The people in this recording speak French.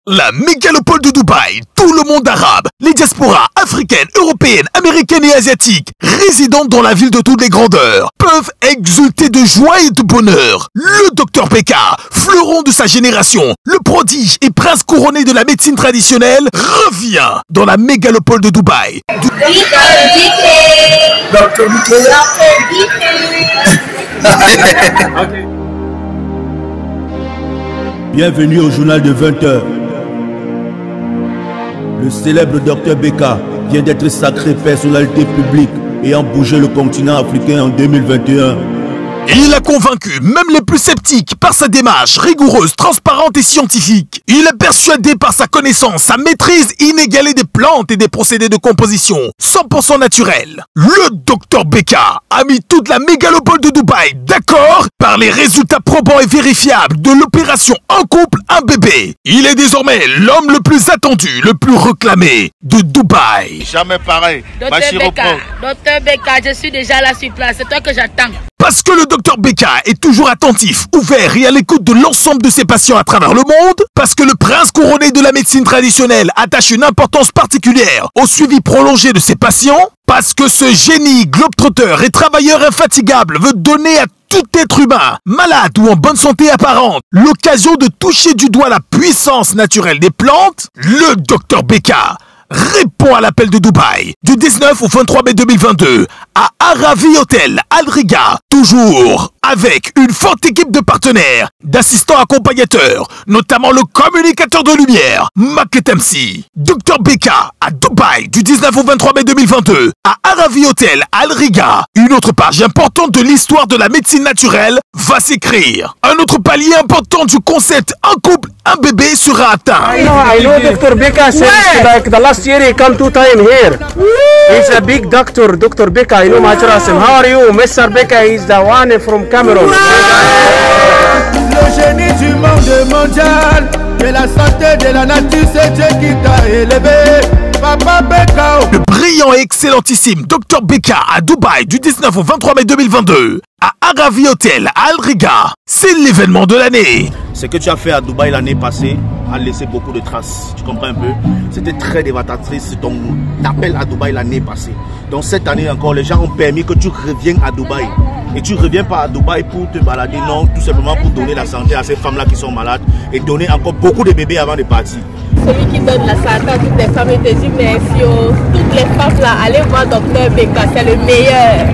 La mégalopole de Dubaï, tout le monde arabe, les diasporas africaines, européennes, américaines et asiatiques, résidentes dans la ville de toutes les grandeurs, peuvent exulter de joie et de bonheur. Le Dr Beka, fleuron de sa génération, le prodige et prince couronné de la médecine traditionnelle, revient dans la mégalopole de Dubaï. Bienvenue au journal de 20h. Le célèbre Dr Beka vient d'être sacré personnalité publique ayant bougé le continent africain en 2021. Il a convaincu même les plus sceptiques par sa démarche rigoureuse, transparente et scientifique. Il est persuadé par sa connaissance, sa maîtrise inégalée des plantes et des procédés de composition 100% naturels. Le Dr Beka a mis toute la mégalopole de Dubaï d'accord par les résultats probants et vérifiables de l'opération Un couple, un bébé. Il est désormais l'homme le plus attendu, le plus réclamé de Dubaï. Jamais pareil. Dr Beka, je suis déjà là sur place, c'est toi que j'attends. Parce que le Dr Beka est toujours attentif, ouvert et à l'écoute de l'ensemble de ses patients à travers le monde. Parce que le prince couronné de la médecine traditionnelle attache une importance particulière au suivi prolongé de ses patients. Parce que ce génie globe-trotteur et travailleur infatigable veut donner à tout être humain, malade ou en bonne santé apparente, l'occasion de toucher du doigt la puissance naturelle des plantes. Le Dr Beka répond à l'appel de Dubaï du 19 au 23 mai 2022 à Aravi Hotel Al Riga, toujours avec une forte équipe de partenaires, d'assistants accompagnateurs, notamment le communicateur de lumière, Maketamsi. Dr Beka à Dubaï du 19 au 23 mai 2022 à Aravi Hotel Al Riga. Une autre page importante de l'histoire de la médecine naturelle va s'écrire. Un autre palier important du concept Un couple, un bébé sera atteint. I know Dr Beka since like the last year he come 2 times here. He's a big doctor, Dr Beka. You know Machrasim. How are you, Mr Beka? He's the one from Cameroon. Le génie du monde mondial, et la santé de la nature, c'est Dieu qui t'a élevé. Papa Beka. Le brillant et excellentissime Dr Beka à Dubaï du 19 au 23 mai 2022 à Aravi Hotel Al Riga. C'est l'événement de l'année. Ce que tu as fait à Dubaï l'année passée a laissé beaucoup de traces. Tu comprends un peu? C'était très dévastatrice ton appel à Dubaï l'année passée. Donc cette année encore, les gens ont permis que tu reviennes à Dubaï. Et tu ne reviens pas à Dubaï pour te balader, non, tout simplement pour donner la santé à ces femmes-là qui sont malades et donner encore beaucoup de bébés avant de partir. Celui qui donne la santé à toutes les femmes, il te dit merci. Toutes les femmes là, allez voir Dr Beka, c'est le meilleur.